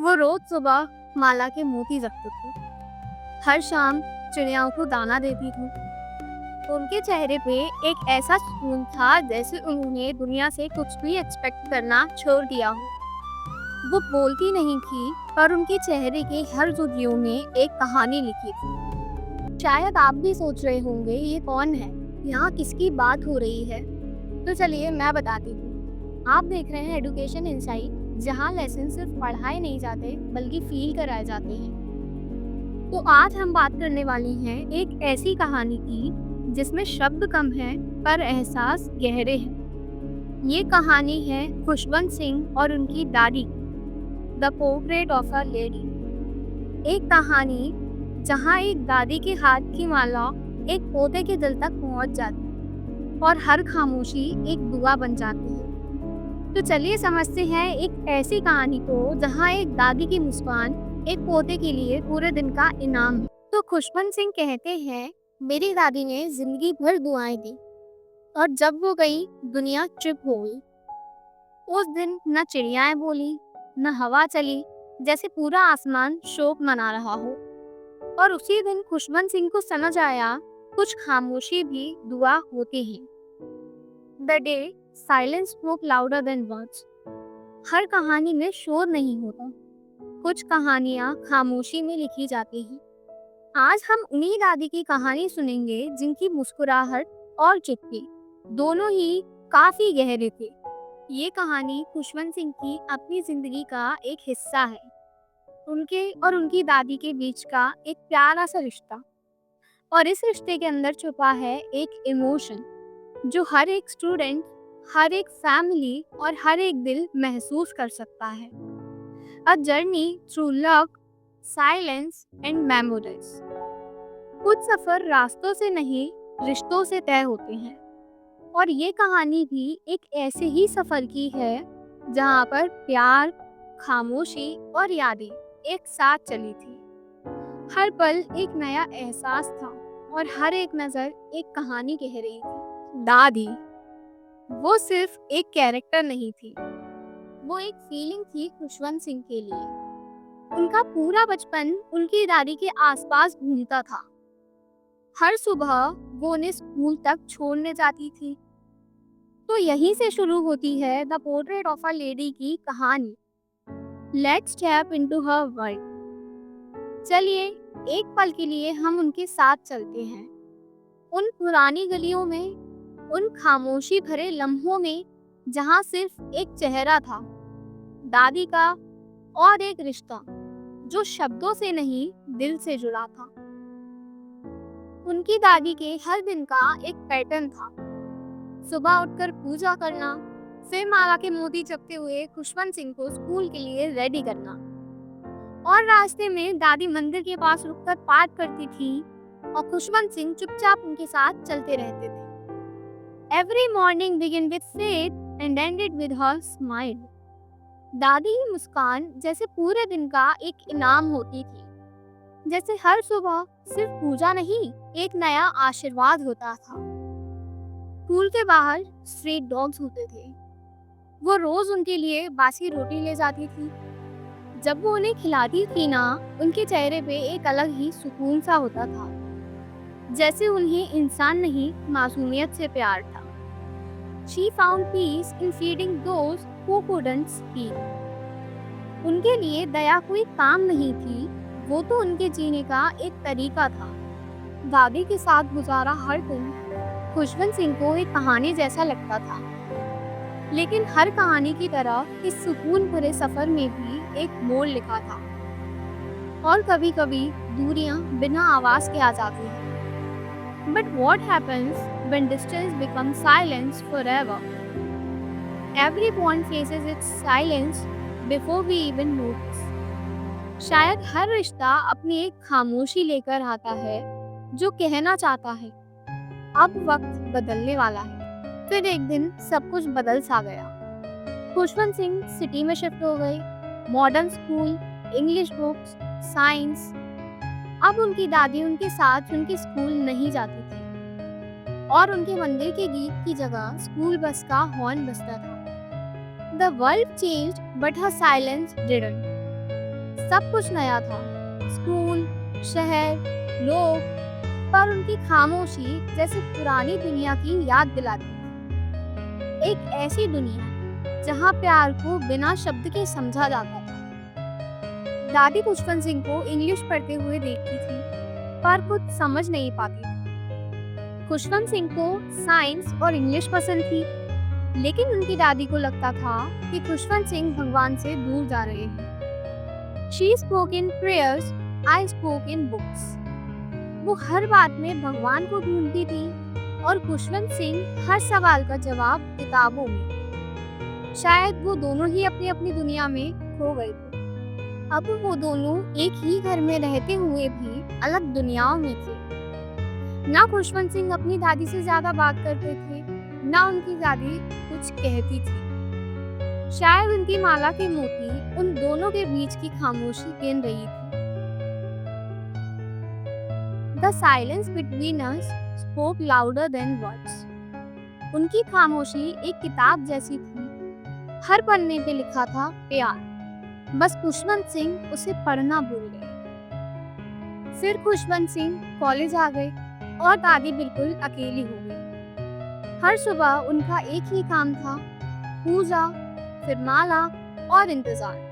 वो रोज सुबह माला के मोती रखते थे। हर शाम चिड़ियाओं को दाना देती थी। उनके चेहरे पे एक ऐसा सुकून था जैसे उन्होंने दुनिया से कुछ भी एक्सपेक्ट करना छोड़ दिया हो। वो बोलती नहीं थी, पर उनके चेहरे के हर जुजियों में एक कहानी लिखी थी। शायद आप भी सोच रहे होंगे ये कौन है, यहाँ किसकी बात हो रही है। तो चलिए मैं बताती हूँ। आप देख रहे हैं एडुकेशन इनसाइट, जहाँ लेसन सिर्फ पढ़ाए नहीं जाते बल्कि फील कराए जाते हैं। तो आज हम बात करने वाली हैं एक ऐसी कहानी की जिसमें शब्द कम हैं पर एहसास गहरे हैं। ये कहानी है खुशवंत सिंह और उनकी दादी, the portrait of a lady. एक कहानी जहाँ एक दादी के हाथ की माला एक पोते के दिल तक पहुँच जाती और हर खामोशी एक दुआ बन जाती है। तो चलिए समझते हैं एक ऐसी कहानी को जहाँ एक दादी की मुस्कान एक पोते के लिए पूरे दिन का इनाम है। तो खुशवंत सिंह कहते हैं, मेरी दादी ने जिंदगी भर दुआएं दी और जब वो गई दुनिया चुप हो गई। उस दिन न चिड़ियाएं बोली, न हवा चली, जैसे पूरा आसमान शोक मना रहा हो। और उसी दिन खुशवंत सिंह को समझ आया, कुछ खामोशी भी दुआ होती है। The day silence spoke louder than words. हर कहानी में शोर नहीं होता, कुछ कहानियां खामोशी में लिखी जाती हैं। आज हम उन्हीं दादी की कहानी सुनेंगे जिनकी मुस्कुराहट और चुप्पी दोनों ही काफी गहरे थे। ये कहानी खुशवंत सिंह की अपनी जिंदगी का एक हिस्सा है, उनके और उनकी दादी के बीच का एक प्यारा सा रिश्ता। और इस रिश्ते के अंदर छुपा है एक इमोशन जो हर एक स्टूडेंट, हर एक फैमिली और हर एक दिल महसूस कर सकता है। A journey through love, silence and memories. कुछ सफर रास्तों से नहीं, रिश्तों से तय होते हैं। और ये कहानी भी एक ऐसे ही सफर की है जहाँ पर प्यार, खामोशी और यादें एक साथ चली थी। हर पल एक नया एहसास था और हर एक नजर एक कहानी कह रही थी। दादी वो सिर्फ एक कैरेक्टर नहीं थी, वो एक फीलिंग थी खुशवंत सिंह के लिए। उनका पूरा बचपन उनकी दादी के आसपास घूमता था। हर सुबह वो उन्हें स्कूल तक छोड़ने जाती थी। तो यहीं से शुरू होती है the portrait of a lady की कहानी। Let's step into her world. चलिए एक पल के लिए हम उनके साथ चलते हैं, उन पुरानी गलियों में, उन खामोशी भरे लम्हों में जहाँ सिर्फ एक चेहरा था, दादी का, और एक रिश्ता जो शब्दों से नहीं दिल से जुड़ा था। उनकी दादी के हर दिन का एक पैटर्न था। सुबह उठकर पूजा करना, फिर माला के मोती जपते हुए खुशवंत सिंह को स्कूल के लिए रेडी करना, और रास्ते में दादी मंदिर के पास रुककर पाठ करती थी और खुशवंत सिंह चुपचाप उनके साथ चलते रहते थे। Every morning begin with faith and ended with her smile. दादी की मुस्कान जैसे पूरे दिन का एक इनाम होती थी, जैसे हर सुबह सिर्फ पूजा नहीं, एक नया आशीर्वाद होता था। स्कूल के बाहर स्ट्रीट डॉग्स होते थे। वो रोज उनके लिए बासी रोटी ले जाती थी। जब वो उन्हें खिलाती थी ना, उनके चेहरे पे एक अलग ही सुकून सा होता था, जैसे उन्हें इंसान नहीं मासूमियत से प्यार था। She found peace in feeding those who couldn't speak. उनके लिए दया कोई काम नहीं थी, वो तो उनके जीने का एक तरीका था। दादी के साथ गुजारा हर दिन खुशवंत सिंह को एक कहानी जैसा लगता था। लेकिन हर कहानी की तरह इस सुकून भरे सफर में भी एक मोड़ लिखा था, और कभी कभी दूरियां बिना आवाज के आ जाती हैं। But what happens when distance becomes silence forever? Every bond faces its silence before we even notice. शायद हर रिश्ता अपनी एक खामोशी लेकर आता है जो कहना चाहता है, अब वक्त बदलने वाला है। फिर एक दिन सब कुछ बदल सा गया। खुशवंत सिंह सिटी में शिफ्ट हो गए। Modern school, English books, science. अब उनकी दादी उनके साथ उनके स्कूल नहीं जाती थी, और उनके मंदिर के गीत की जगह स्कूल बस का हॉर्न बजता था। The world changed but her silence didn't. सब कुछ नया था, स्कूल, शहर, लोग, पर उनकी खामोशी जैसे पुरानी दुनिया की याद दिलाती थी। एक ऐसी दुनिया जहाँ प्यार को बिना शब्द के समझा जाता था। दादी पुष्पन सिंह को इंग्लिश पढ़ते हुए देखती थी, पर कुछ समझ नहीं पाती थी। खुशवंत सिंह को साइंस और इंग्लिश पसंद थी, लेकिन उनकी दादी को लगता था कि खुशवंत सिंह भगवान से दूर जा रहे हैं। She spoke in prayers, I spoke in books. वो हर बात में भगवान को ढूंढती थी और खुशवंत सिंह हर सवाल का जवाब किताबों में। शायद वो दोनों ही अपनी अपनी दुनिया में खो गए थे। अब वो दोनों एक ही घर में रहते हुए भी अलग दुनियाओं में थे। ना खुशवंत सिंह अपनी दादी से ज्यादा बात करते थे, ना उनकी दादी कुछ कहती थी। शायद उनकी माला के मोती उन दोनों के बीच की खामोशी गिन रही थी। The silence between us spoke louder than words. उनकी खामोशी एक किताब जैसी थी। हर पन्ने पे लिखा था प्यार, बस खुशवंत सिंह उसे पढ़ना भूल गए। फिर खुशवंत सिंह कॉलेज आ गए और दादी बिल्कुल अकेली हो गई। हर सुबह उनका एक ही काम था, पूजा, फिर माला और इंतजार।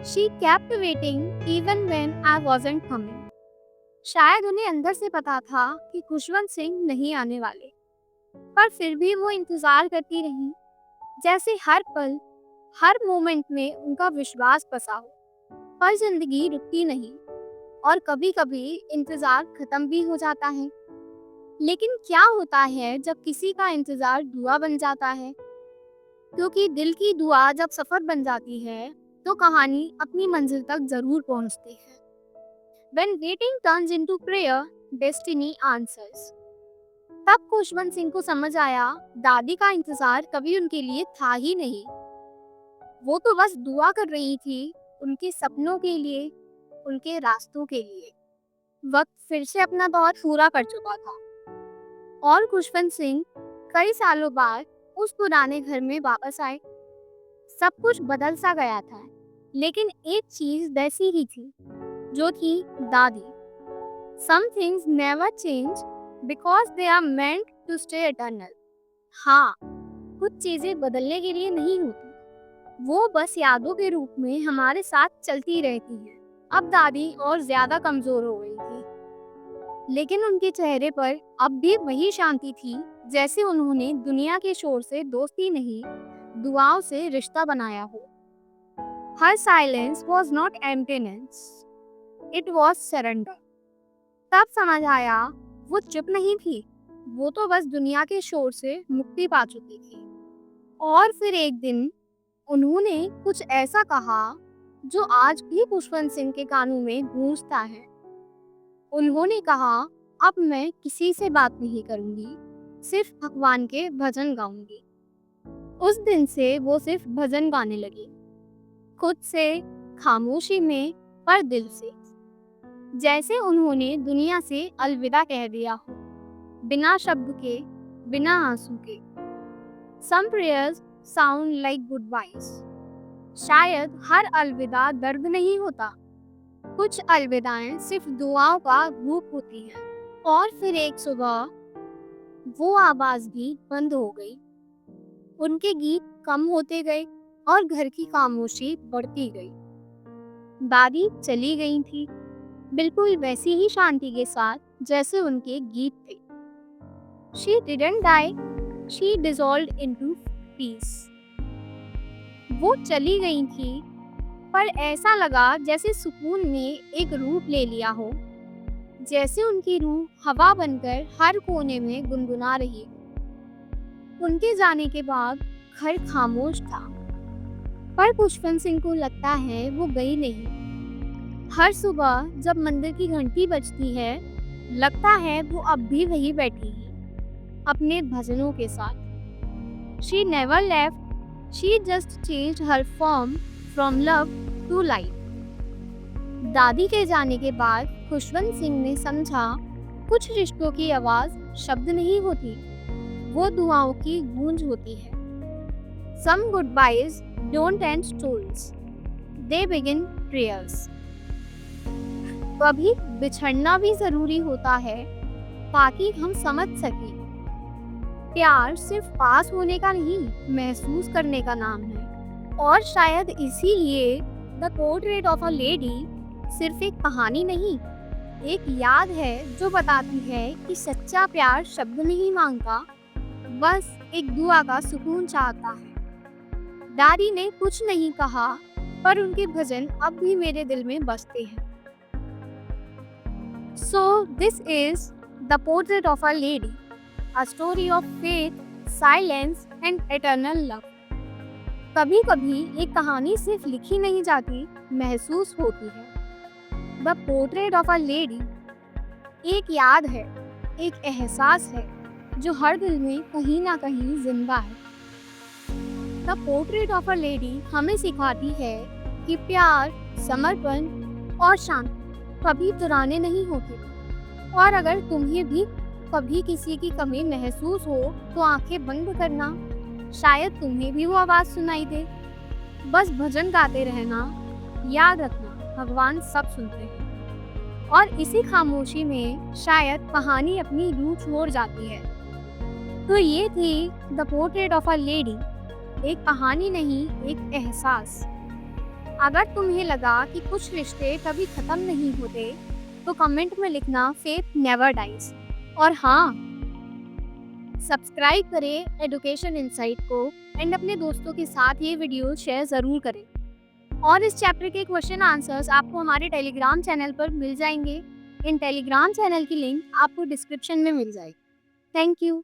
She kept waiting even when I wasn't coming. शायद उन्हें अंदर से पता था कि खुशवंत सिंह नहीं आने वाले, पर फिर भी वो इंतजार करती रही, जैसे हर पल, हर मोमेंट में उनका विश्वास बसा हो। पर जिंदगी रुकती नहीं और कभी-कभी इंतजार खत्म भी हो जाता है। लेकिन क्या होता है जब किसी का इंतजार दुआ बन जाता है? क्योंकि दिल की दुआ जब सफर बन जाती है, तो कहानी अपनी मंजिल तक जरूर पहुंचती है। When waiting turns into prayer, destiny answers. तब खुशवंत सिंह को समझ आया, दादी का इंतजार कभी उनके लिए था ही नहीं। वो तो बस दुआ कर रही थी, उनके सपनों के लिए, उनके रास्तों के लिए। वक्त फिर से अपना दौर पूरा कर चुका था और खुशवंत सिंह कई सालों बाद उस पुराने घर में वापस आए। सब कुछ बदल सा गया था, लेकिन एक चीज वैसी ही थी, जो थी दादी। Some things never change because they are meant to stay eternal. हाँ, कुछ चीजें बदलने के लिए नहीं होती, वो बस यादों के रूप में हमारे साथ चलती रहती है। अब दादी और ज्यादा कमजोर हो गई थी, लेकिन उनके चेहरे पर अब भी वही शांति थी, जैसे उन्होंने दुनिया के शोर से दोस्ती नहीं, दुआओं से रिश्ता बनाया हो। Her silence was not emptiness. It was surrender. तब समझ आया, वो चुप नहीं थी, वो तो बस दुनिया के शोर से मुक्ति पा चुकी थी। और फिर एक दिन उन्होंने कुछ ऐसा कहा जो आज भी खुशवंत सिंह के कानों में गूंजता है। उन्होंने कहा, अब मैं किसी से बात नहीं करूंगी, सिर्फ भगवान के भजन गाऊंगी। उस दिन से वो सिर्फ भजन गाने लगी, खुद से, खामोशी में, पर दिल से। जैसे उन्होंने दुनिया से अलविदा कह दिया हो, बिना शब्द के, बिना आंसू के। Some prayers sound like goodbyes. शायद हर अलविदा दर्द नहीं होता, कुछ अलविदाएं सिर्फ दुआओं का रूप होती हैं। और फिर एक सुबह वो आवाज भी बंद हो गई, उनके गीत कम होते गए और घर की खामोशी बढ़ती गई। दादी चली गई थी, बिल्कुल वैसी ही शांति के साथ जैसे उनके गीत थे। She didn't die, she dissolved into peace. वो चली गई थी, पर ऐसा लगा जैसे सुकून ने एक रूप ले लिया हो, जैसे उनकी रूह हवा बनकर हर कोने में गुनगुना रही। उनके जाने के बाद घर खामोश था, पर खुशवंत सिंह को लगता है वो गई नहीं। हर सुबह जब मंदिर की घंटी बजती है, लगता है वो अब भी वहीं बैठी है, अपने भजनों के साथ। She never left, she just changed her form from love to life. दादी के जाने के बाद खुशवंत सिंह ने समझा, कुछ रिश्तों की आवाज शब्द नहीं होती, वो दुआओं की गूंज होती है। Some goodbyes don't end stories, they begin prayers. कभी बिछड़ना भी जरूरी होता है ताकि हम समझ सकें प्यार सिर्फ पास होने का नहीं, महसूस करने का नाम है। और शायद इसीलिए the portrait of a lady सिर्फ एक कहानी नहीं, एक याद है जो बताती है कि सच्चा प्यार शब्द नहीं मांगता, बस एक दुआ का सुकून चाहता है। डैडी ने कुछ नहीं कहा, पर उनके भजन अब भी मेरे दिल में बसते हैं। So this is The Portrait of a Lady, a story of faith, silence and eternal love. कभी कभी एक कहानी सिर्फ लिखी नहीं जाती, महसूस होती है। The Portrait of a Lady एक याद है, एक एहसास है जो हर दिल में कहीं ना कहीं जिंदा है। The Portrait of a Lady हमें सिखाती है कि प्यार, समर्पण और शांति कभी पुराने नहीं होते। और अगर तुम्हें भी कभी किसी की कमी महसूस हो तो आंखें बंद करना, शायद तुम्हें भी वो आवाज सुनाई दे। बस भजन गाते रहना, याद रखना भगवान सब सुनते हैं। और इसी खामोशी में शायद कहानी अपनी रूह छोड़ जाती है। तो ये थी the portrait of a lady, एक कहानी नहीं, एक एहसास। अगर तुम्हें लगा कि कुछ रिश्ते कभी खत्म नहीं होते तो कमेंट में लिखना फेथ नेवर डाइज। और हाँ, सब्सक्राइब करें एजुकेशन इनसाइट को एंड अपने दोस्तों के साथ ये वीडियो शेयर ज़रूर करें। और इस चैप्टर के क्वेश्चन आंसर्स आपको हमारे टेलीग्राम चैनल पर मिल जाएंगे। इन टेलीग्राम चैनल की लिंक आपको डिस्क्रिप्शन में मिल जाएगी। Thank you.